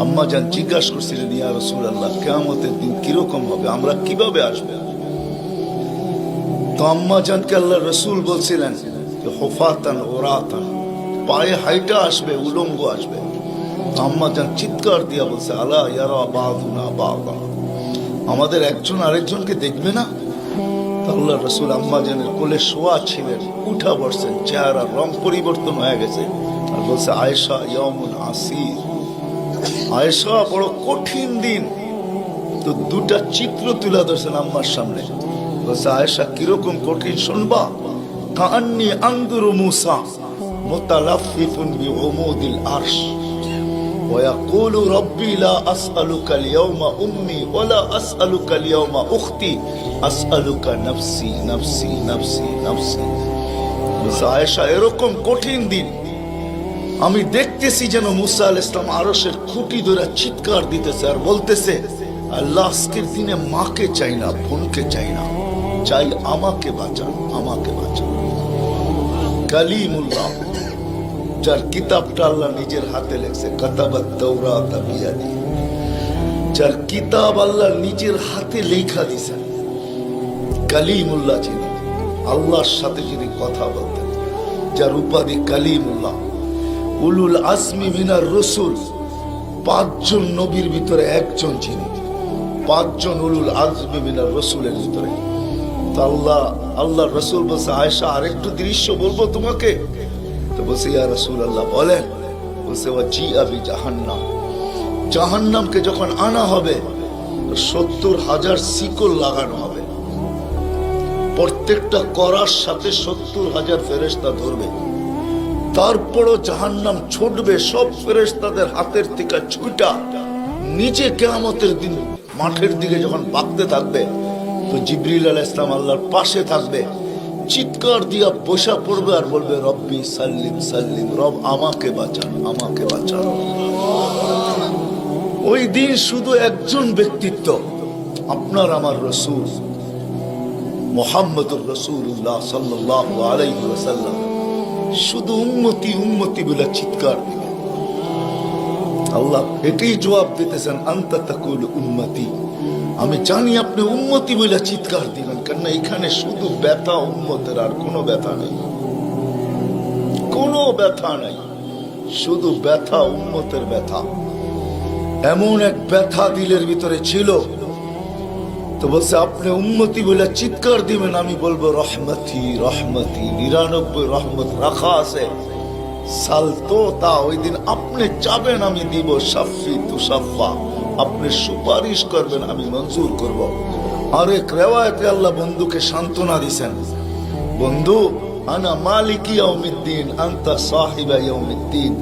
আম্মা জান জিজ্ঞাসা করছিলেন, ইয়া রাসূলুল্লাহ, কিয়ামতের দিন কিরকম হবে, আমরা কিভাবে আসবে? তো আম্মা জানকে আল্লাহর রাসূল বলছিলেন যে হুফাতান উরাতান, পায়ে হাইটা আসবে, উলঙ্গ আসবে। আম্মা জান চিৎকার দিয়া বলছে, আলা ইয়ারা বাযুনা বাযা, আমাদের একজন আরেকজনকে দেখবে না? আল্লাহর রাসূল আম্মা জানের কোলে শোয়া ছিলেন, উঠা বসছেন, চেহারার রং পরিবর্তন হয়ে গেছে, আর বলছে, আয়েশা ইয়াউমুন আসির, আয়েশা বড় কঠিন দিন। তো দুটা চিত্র তুলে ধরছেন আম্মার সামনে, বলছে, আয়েশা কিরকম কঠিন শুনবা? কাআন্নী আনদুরু মূসা মুতালাফফিফুন বিউমুদিল আরশ ويقول ربي لا أسألك اليوم أمي ولا أسألك اليوم أختي أسألك نفسي نفسي نفسي نفسي। আয়েশা এরকম কঠিন দিন আমি দেখতেছি যেন মুসা আলাইহিস সালাম আরশের খুঁটি ধরে চিৎকার দিতেছে আর বলতেছে, আল্লাহ আজকের দিনে মাকে চাই না, বোনকে চাই না, চাই আমাকে বাঁচান, আমাকে বাঁচান। কালিমুল্লাহ, যার কিতাবটা আল্লাহ নিজের হাতে লেখছে, কাতাবাত তাওরাত বিয়াদি, যার কিতাব আল্লাহ নিজের হাতে লেখা দিয়েছেন, কালিমুল্লাহ যিনি, আল্লাহর সাথে যিনি কথা বলতেন, যার উপাধি কালিমুল্লাহ, উলুল আজমি মিনার রাসূল, পাঁচজন নবীর ভিতরে একজন যিনি, পাঁচজন উলুল আজমি মিনার রাসূলের ভিতরে। তো আল্লাহর রাসূল বলছে, আয়েশা আরেকটু দৃশ্য বলবো তোমাকে? তো বলছে, ইয়া রাসূলুল্লাহ বলেন। বলছে, ওয়াজিআ বিজাহান্নাম, জাহান্নামকে যখন আনা হবে ৭০,০০০ শিকল লাগানো হবে, প্রত্যেকটা করার সাথে ৭০,০০০ ফেরেশতা ধরবে, তারপরও জাহান্নাম ছুটবে সব ফেরেশতাদের হাতের থেকে ছুটা নিচে কিয়ামতের দিন মাঠের দিকে যখন ভাগতে থাকবে, তো জিবরিল আলাইহিস সালাম আল্লাহর পাশে থাকবে, চিৎকার দিয়া বসা পড়বে আর বলবে, রব্বি সাল্লিম সাল্লিম, রব আমাকে বাঁচান, আমাকে বাঁচান। ওই দিন শুধু একজন ব্যক্তিত্ব, আপনার আমার রাসূল মুহাম্মদুর রাসূলুল্লাহ সাল্লাল্লাহু আলাইহি ওয়াসাল্লাম শুধু উম্মতি উম্মতি বলে চিৎকার দিবে। আল্লাহ এটাই জবাব দিতেছেন, আনতা তাকুলু উম্মতি, আমি জানি আপনি উম্মতি বলে চিৎকার দিবেন, কেন এখানে শুধু ব্যথা উম্মতের, আর কোনো ব্যথা নেই, কোনো ব্যথা নাই, শুধু ব্যথা উম্মতের ব্যথা। এমন এক ব্যথা দিলের ভিতরে ছিল, তো বলছে আপনি উম্মতি বলে চিৎকার দিবেন, আমি বলবো রহমতি রহমতি, ৯৯ রহমত রাখা আছে, সালতো তা, ওই দিন আপনি চাবেন আমি দিব, শাফি তুসাফা, আপনি সুপারিশ করবেন আমি মঞ্জুর করব। আরেক রিওয়ায়াতে আল্লাহ বন্ধুকে সান্ত্বনা দিয়েছেন, বন্ধু আনা মালিকি ইয়াউমিদ্দিন আনতা সাহিবা ইয়াউমিদ্দিন,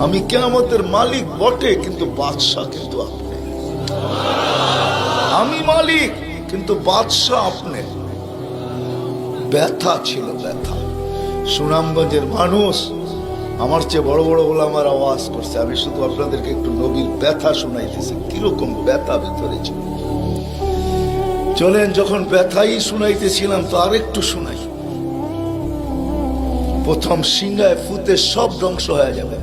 আমি কিয়ামতের মালিক বটে কিন্তু বাদশা কিন্তু আপনি, আমি মালিক কিন্তু বাদশা আপনি। ব্যথা ছিল, ব্যথা। সুনামগঞ্জের মানুষ আমার চেয়ে বড় বড় ওলামার আওয়াজ করছে, আমি শুধু আপনাদেরকে একটু নবীর ব্যথা শুনাইতেছি, কিরকম ব্যথা ভিতরে ছিল। চলেন, যখন ব্যথাই শুনাইতেছিলাম তো আরেকটু শুনাই। প্রথম সিংহায় ফুতে সব ধ্বংস হয়ে যাবে,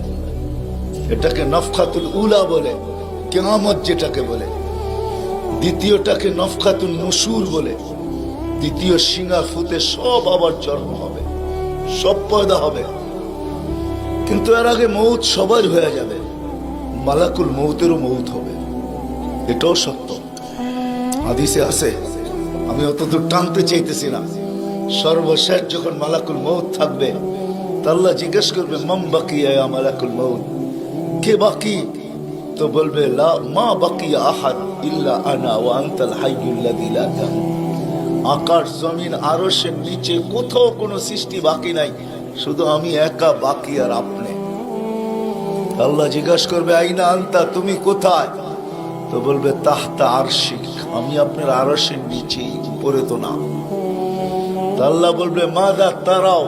এটাকে নফখাতুল উলা বলে, কিয়ামত যেটাকে বলে। দ্বিতীয়টাকে নফখাতুন নুশুর বলে, দ্বিতীয় সিংহা ফুতে সব আবার জন্ম হবে, সব পয়দা হবে। কিন্তু এর আগে মৌত সবার হয়ে যাবে, মালাকুল মৌতেরও মৌত হবে, এটাও সত্য, হাদিসে আছে। আমি অতদূর টানতে চাইতেছি না। সর্বশেষ যখন মালাকুল মৌত থাকবে, আল্লাহ জিজ্ঞেস করবে, মাম বাকিয়া ইয়া মালাকুল মৌত, কে বাকি? তো বলবে, লা মা বাকিয়া আহাদ ইল্লা আনা ওয়া আনতাল হাইয়ুল লাযী লা তামুত। আকাশ জমিন আরশের নিচে কোথাও কোনো সৃষ্টি বাকি নাই, শুধু আমি একা বাকি আর আপনি। আল্লাহ জিজ্ঞাসা করবে, আইনা আনতা, তুমি কোথায়? তো বলবে, তাহতা আরশিক, আমি আপনার আরশের নিচে, উপরে তো না। আল্লাহ বলবে, মাদা তারাও,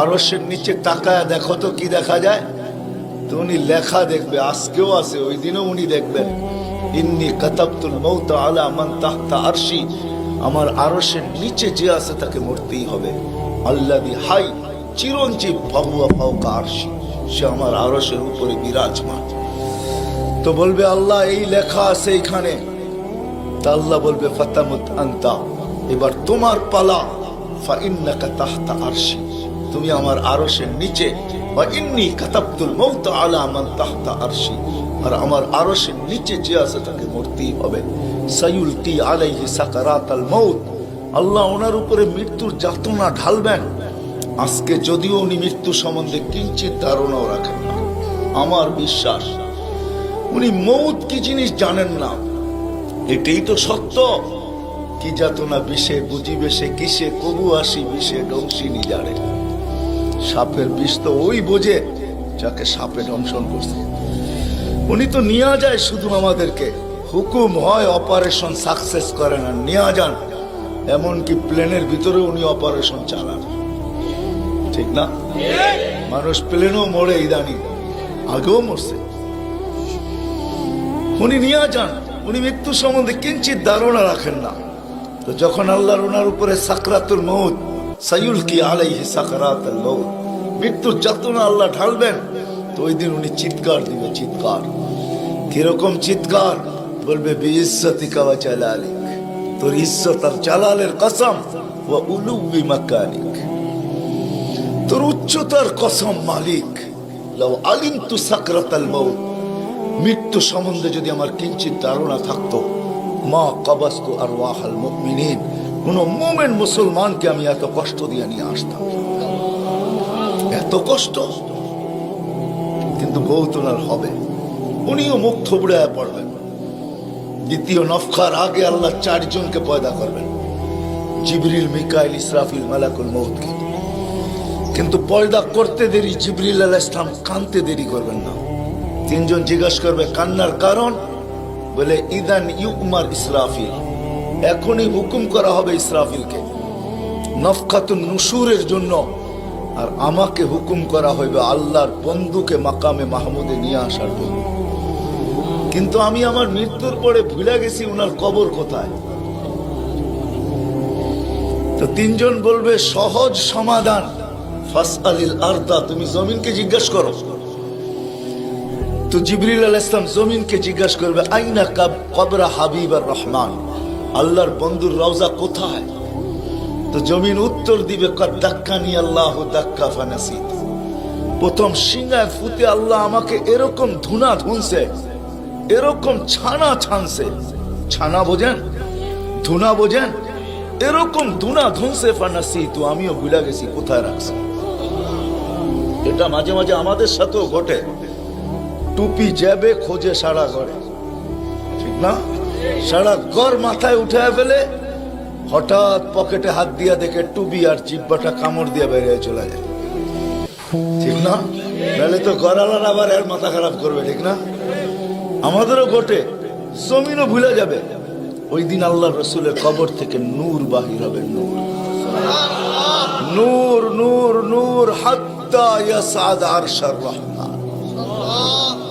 আরশের নিচে তাকায় দেখো তো কি দেখা যায়? তো উনি লেখা দেখবে, আজকেও আছে, ওই দিনও উনি দেখবেন, ইন্নী কাতাবতুল মাউত আলা মান তাহতা আরশি, আমার আরশের নিচে যে আছে তাকে মরতেই হবে। আল্লাযী হাই, চিরঞ্জীব, ফাহুয়া ফাওকা আরশি, সে আমার আরশের উপরে বিরাজমান। তো বলবে আল্লাহ এই লেখা আছে এখানে, তা আল্লাহ বলবে ফাতামুত আনতা, এবার তোমার পালা। ফাইন্নাকা তাহতা আরশি, তুমি আমার আরশের নিচে। ওয়া ইন্নী কাতাবতুল মাউত আলা মান তাহতা আরশি, আর আমার আরশের নিচে যে আছে তাকে মরতেই হবে। সায়ুলকি আলাইহি সাকারাতাল মাউত, আল্লাহ ওনার উপরে মৃত্যুর যাতনা ঢালবেন। আজকে যদিও উনি মৃত্যু সম্বন্ধে কিঞ্চিত ধারণাও রাখেন না, আমার বিশ্বাস উনি মৌত কি জিনিস জানেন না, এটাই তো সত্য। কি যাতনা বিষে বুঝিবে সে কিসে, কবু আসি বিষে ডংসিনী জানে। সাপের বিষ তো ওই বোঝে যাকে সাপে দংশন করছে। উনি তো নিয়ে যায় শুধু আমাদেরকে, হুকুম হয় অপারেশন সাকসেস করে না, নিয়ে যান। এমনকি প্লেনের ভিতরে উনি অপারেশন চালান, ঠিক না? মানুষ প্লেনও মরে ইদানি, আগেও মরছে। উনি নিয়ে যান, উনি মৃত্যু সম্বন্ধে কিঞ্চিত ধারণা রাখেন না। তো যখন আল্লাহর ওনার উপরে সাকরাতুল মউত, সায়ুলকি আলাইহি সাকরাতুল মউত, মৃত্যুর যাতনা আল্লাহ ঢালবেন, তো ওই দিন উনি চিৎকার দিবে, চিৎকার। কিরকম চিৎকার? বলবে বিইজ্জতিকা ওয়া জালালিক, তোর ইজ্জত আর জালালের কসম, ওয়া উলুবি মাকানিক, তোর উচ্চতার কসম মালিক। লাউ আলিমতু সাকরাতাল মউত, মৃত্যু সম্বন্ধে যদি আমার কিঞ্চিত ধারণা থাকতো, মা কাবাস্তু আরওয়াহাল মুমিনিন, কোন মুমিন মুসলমানকে আমি এত কষ্ট দিয়ে নিয়ে আসতাম, এত কষ্ট। কিন্তু বৌতনার হবে, উনিও মুখ থুবড়ায় পড়বেন। দ্বিতীয় নফখার আগে আল্লাহ 4 জনকে পয়দা করবেন, জিবরিল, মিকাইল, ইসরাফিল, মালাকুল মউতকে। কিন্তু পয়দা করতে দেরি, জিবরিল আলাইহিস সালাম কানতে দেরি করবেন না। 3 জন জিজ্ঞাসা করবে কান্নার কারণ, বলে ইদান ইউমার ইসরাফিল, এখনই হুকুম করা হবে ইসরাফিলকে নফখাতুন নুশুরের জন্য, আর আমাকে হুকুম করা হইবে আল্লাহর বন্ধুকে মাকামে মাহমুদে নিয়ে আসার জন্য। কিন্তু আমি আমার মৃত্যুর পরে ভুলে গেছি উনার কবর কোথায়। তো 3 জন বলবে সহজ সমাধান, ফাসআলিল আরদা, তুমি জমিনকে জিজ্ঞাসা করো। তো জিবরিল আলাইহিস সালাম জমিনকে জিজ্ঞাসা করবে আইনা কবরা হাবিবার রহমান, আল্লাহর বন্ধুর রওজা কোথায়? তো জমিন উত্তর দিবে কদ দাক্কানি আল্লাহু দাক্কা ফানাসিত, প্রথম সিংহায় ফুতে আল্লাহ আমাকে এরকম ধুনা ধুনছে, এরকম ছানা ছানছে। ছানা বোঝেন? ধুনা বোঝেন? এরকম ধুনা ধুনছে ফানাসিত, আমিও ভুলে গেছি কোথায় রাখছি। এটা মাঝে মাঝে আমাদের সাথেও ঘটে। টুপি যাবে খোঁজে সারা ঘরে, ঠিক না? সারা ঘর মাথায় উঠে ফেলে, হঠাৎ পকেটে হাত দিয়া দেখে টুপি আর জিব্বাটা কামড় দিয়ে বেরিয়ে চলে যায়, ঠিক না? নাহলে তো ঘরালার আবার এর মাথা খারাপ করবে, ঠিক না? আমাদেরও ঘটে, জমিনও ভুলে যাবে। ওই দিন আল্লাহ রসুলের কবর থেকে নূর বাহির হবে, নূর নূর নূর নূর হাত্তা ইয়াসাদ আরশার রহমান,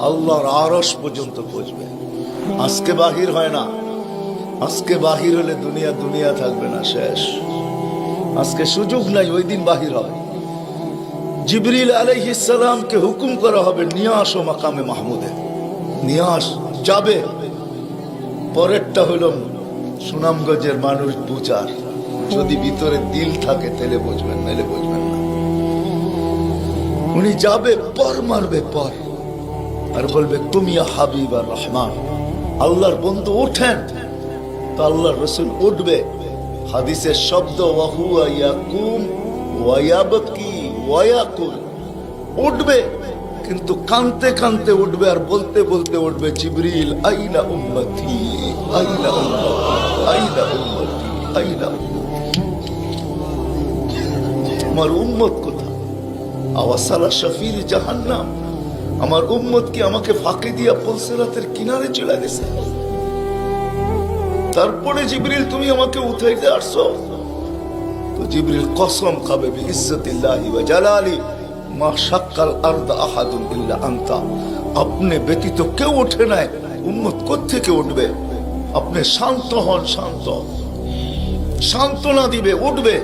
আল্লাহর আরশ পর্যন্ত পৌঁছবে। আজকে বাহির হয় না, আজকে বাহির হলে দুনিয়া দুনিয়া থাকবে না, শেষ। আজকে সুযোগ নাই, ওই দিন বাহির হবে। জিবরিল আলাইহিস সালামকে হুকুম করা হবে নিয়ে আসো মাকামে মাহমুদে, নিয়ে আস, যাবে। পরেরটা হলো সুনামগঞ্জের মানুষ বুঝার, যদি ভিতরে দিল থাকে তাহলে বুঝবেন, নাহলে বুঝবেন না। উনি যাবে, পর মারবে পর, আর বলবে তুমি হাবিব আর রহমান, আল্লাহর বন্ধু ওঠেন। তো আল্লাহর রসুল উঠবে, হাদিসের শব্দ ওয়াহুয়া ইয়াকুম ওয়া ইয়াবকি ওয়া ইয়াকুল, উঠবে কিন্তু কানতে কানতে উঠবে, আর বলতে বলতে উঠবে জিবরিল আইনা উম্মতি আইনা উম্মতি আইনা উম্মতি আইনা উম্মতি, আমার উম্মত কোথায়? আওয়াসালা শফির জাহান্নাম, আমার উম্মত কি আমাকে ফাঁকি দিয়া পুলসিরাতের কিনারে চলে গেছে? তারপরে জিবরিল তুমি আমাকে উঠাইতে আসছো? তো জিবরিল কসম খাবে বিইজ্জতিল্লাহি ওয়া জালালি মা শাক্কাল আরদ আহাদুন ইল্লা আনতা, আপনি ব্যতীত কেউ ওঠে নাই, উম্মত কোত্থেকে উঠবে? আপনি শান্ত হন, শান্ত, সান্ত্বনা দিবে, উঠবে,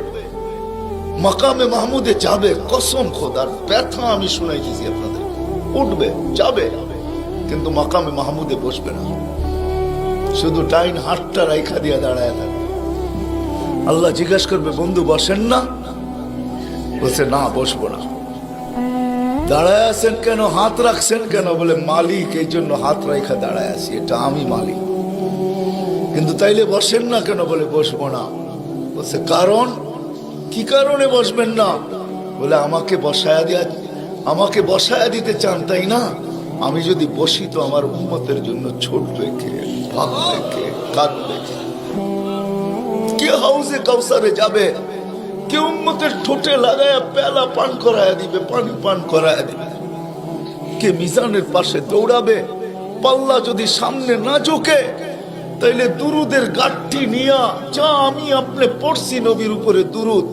মাকামে মাহমুদে যাবে। কসম খোদার, ব্যথা আমি শুনাইতেছি আপনাদের, উঠবে, যাবে। কিন্তু মাকামে মাহমুদে বসবে না, শুধু ডাইন হাতটা রাইখা দিয়া দাঁড়ায় থাকবে। আল্লাহ জিজ্ঞাসা করবে, বন্ধু বসেন না? বলছে, না বসবো না। দাঁড়ায় আছেন কেন, হাত রাখছেন কেন? বলে, মালিক এই জন্য হাত রাইখা দাঁড়ায় আছি, এটা আমি মালিক। কিন্তু তাইলে বসেন না কেন? বলে, বসবো না। বলছে, কারণ কি কারণে বসবেন না? বলে, আমাকে বসায়া দিতে চান তাই না? আমি যদি বসি তো আমার উম্মতের জন্য ছুটবে কে, ভাগবে কে, কাঁদবে কে? কে হাউজে কাউসারে যাবে? কে উম্মতের ঠোঁটে লাগায়া পেলা পান করায়া দিবে, পানি পান করায়া দিবে? কে মিজানের পাশে দৌড়াবে? পাল্লা যদি সামনে না ঝুঁকে, তাইলে দুরুদের গাঠি নিয়া, যা আমি আপনি পড়ছি নবীর উপরে দুরুদ,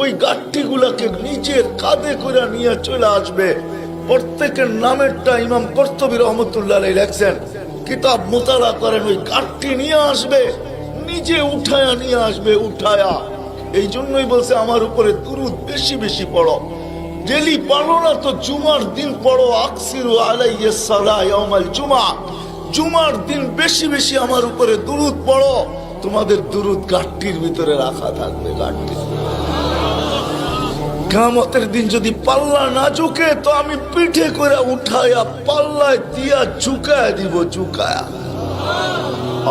ওই গাঠি গুলাকে নিজের কাঁধে করে নিয়ে চলে আসবে। প্রত্যেকের নামেরটা ইমাম কর্তুবী রহমতুল্লাহ আলাইহি লেখছেন, কিতাব মোতালা করেন, ওই গাঠি নিয়ে আসবে, নিজে উঠায়া নিয়ে আসবে, উঠায়া। এই জন্যই বলছে, আমার উপরে দুরুদ বেশি বেশি পড়ো। ডেলি পড়ো না তো জুমার দিন পড়ো, আকসিরু আলাইহিস সালাহ ইয়াউমাল জুমআ। জুমার দিন বেশি বেশি আমার উপরে দুরুদ পড়ো, তোমাদের দুরুদ গাঠটির ভিতরে রাখা থাকবে। গাঠটি কিয়ামতের দিন যদি পাল্লা না ঝুঁকে, তো আমি পিঠে করে উঠায়া পাল্লায় দিয়া ঝুঁকায়া দিব, ঝুঁকায়া।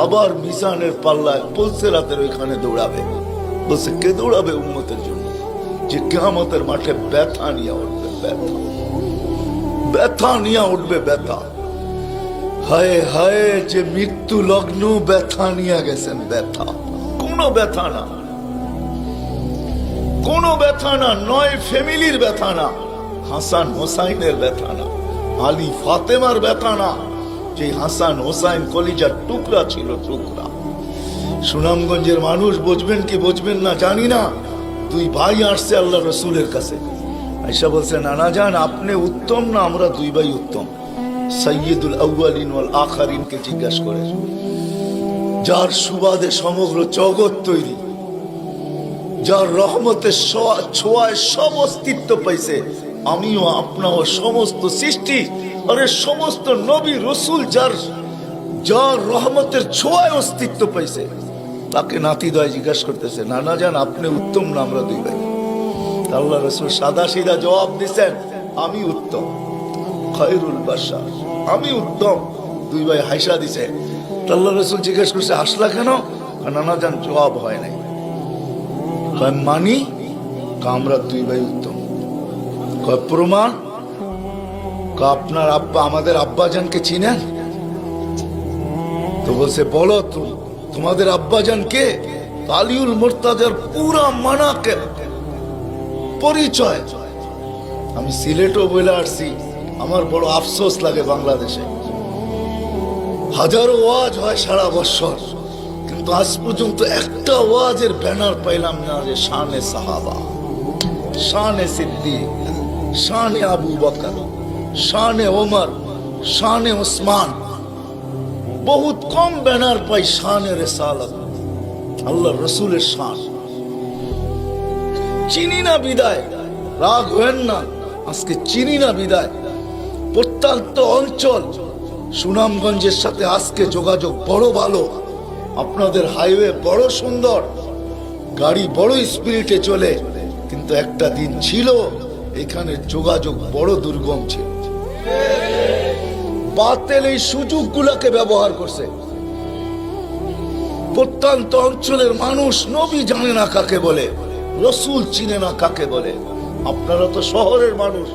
আবার মিজানের পাল্লায় পুলসিরাতের ওইখানে দৌড়াবে। বলছে, কে দৌড়াবে উম্মতের জন্য? যে কিয়ামতের মাঠে ব্যথা নিয়ে উঠবে, ব্যথা, ব্যথা নিয়ে উঠবে, ব্যথা। হায় হায়, যে মৃত্যু লগ্ন ব্যথা নিয়ে গেছেন, ব্যথা। কোনো ব্যথা না, কোনো ব্যথা না, নয় ফ্যামিলির ব্যথা না, হাসান হোসাইনের ব্যথা না, আলী ফাতেমার ব্যথা না, যে হাসান হোসাইন কলিজার টুকরা ছিল, টুকরা। সুনামগঞ্জের মানুষ বুঝবেন কি বুঝবেন না জানি না, দুই ভাই আসছে আল্লাহ রসুলের কাছে, আয়েশা বলছে, নানা জান আপনি উত্তম না আমরা দুই ভাই উত্তম? সাইয়্যিদুল আউয়ালিন ওয়াল আখিরিন কে জিজ্ঞাসা করে, যার সুবাদে সমগ্র জগৎ তৈরি, যার রহমতের ছোঁয়ায় সব অস্তিত্ব পাইছে, আমিও আপনাও সমস্ত সৃষ্টি, আরে সমস্ত নবী রসুল যার রহমতের ছোঁয়ায় অস্তিত্ব পাইছে, তাকে নাতিদয় জিজ্ঞাসা করতেছে, নানা জান আপনি উত্তম না আমরা দুই ভাই? আল্লাহ রসুল সাদা সিধা জবাব দিচ্ছেন, আমি উত্তম, খায়রুল বাশার, আমি উত্তম। দুই ভাই হাসা দিছে। আল্লাহ রসুল জিজ্ঞাসা করছে, হাসলা কেন? নানা জান জবাব হয় নাই। মানি আমরা দুই ভাই উত্তম। প্রমাণ? আপনার আব্বা, আমাদের আব্বাজানকে চিনেন? তো বলছে, বলো তোমাদের আব্বাজান কে? আলিউল মুর্তাজার পুরা মানাকে পরিচয়। আমি সিলেটও বলে আসছি, আমার বড় আফসোস লাগে, বাংলাদেশে হাজারো ওয়াজ হয় সারা বছর, কিন্তু আজ পর্যন্ত একটা ওয়াজের ব্যানার পাইলাম না যে শানে সাহাবা, শানে সিদ্দিক, শানে আবু বকর, শানে ওমর, শানে ওসমান। বহুত কম ব্যানার পাই শানে রিসালাত, আল্লাহ রসুলের শান। চিনি না বিদায়, রাগ হবেন না, আজকে চিনি না বিদায়। প্রত্যন্ত অঞ্চল সুনামগঞ্জের সাথে আজকে যোগাযোগ বড় ভালো, আপনাদের হাইওয়ে বড় সুন্দর, গাড়ি বড় স্পিডে চলে, কিন্তু একটা দিন ছিল এখানে যোগাযোগ বড় দুর্গম ছিল। বাতিল এই সুযোগগুলোকে ব্যবহার করছে। প্রত্যন্ত অঞ্চলের মানুষ নবী জানে না কাকে বলে, রসুল চিনে না কাকে বলে। আপনারা তো শহরের মানুষ,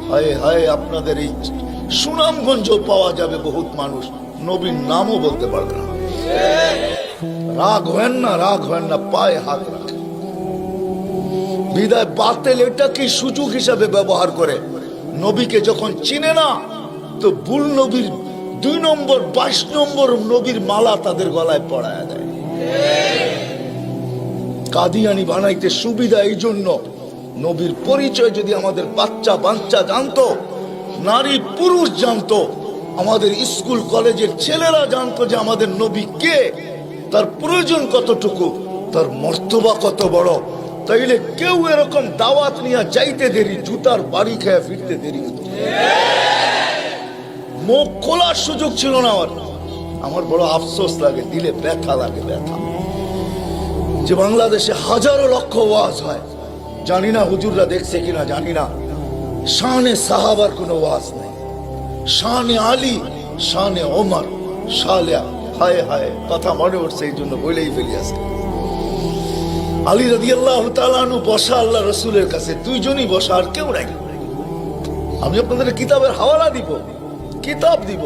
হায় হায় আপনাদের এই সুনামগঞ্জ পাওয়া যাবে বহুত মানুষ নবীর নামও বলতে পারবে না। রাগ হয় না, রাগ হয় না, পায়ে হাত রাখে। বিদায় বাতিল এটাকে সুযোগ হিসাবে ব্যবহার করে। নবীকে যখন চিনে না, তো ভুল নবীর 2 নম্বর 22 নম্বর নবীর মালা তাদের গলায় পড়ায় দেয়। কাদিয়ানি বানাইতে সুবিধা এই জন্য। নবীর পরিচয় যদি আমাদের বাচ্চা জানতো, নারী পুরুষ জানতো, আমাদের স্কুল কলেজের ছেলেরা জানতো যে আমাদের নবী কে, তার প্রয়োজন কতটুকু, তার মর্তবা কত বড়, তাইলে কেউ এরকম দাওয়াত নিয়ে যাইতে দেরি, জুতার বাড়ি খেয়ে ফিরতে দেরি হতো। মুখ খোলার সুযোগ ছিল না আমার। আমার বড় আফসোস লাগে, দিলে ব্যথা লাগে, ব্যথা যে বাংলাদেশে হাজারো লক্ষ ওয়াজ হয়, জানি না হুজুররা দেখছে কিনা জানি না, শানে সাহাবার কোনো ওয়াজ নেই, শানে আলী, শানে ওমর, শালিয়া, হায় হায় কথা মনে উঠছে এই জন্য বলেই ফেলি আজকে। আলী রাদিয়াল্লাহু তাআলা আনহু বসা আল্লাহ রসুলের কাছে, দুইজনই বসা, আর কেউ নাই। আমি আপনাদের কিতাবের হাওয়ালা দিব, কিতাব দিব।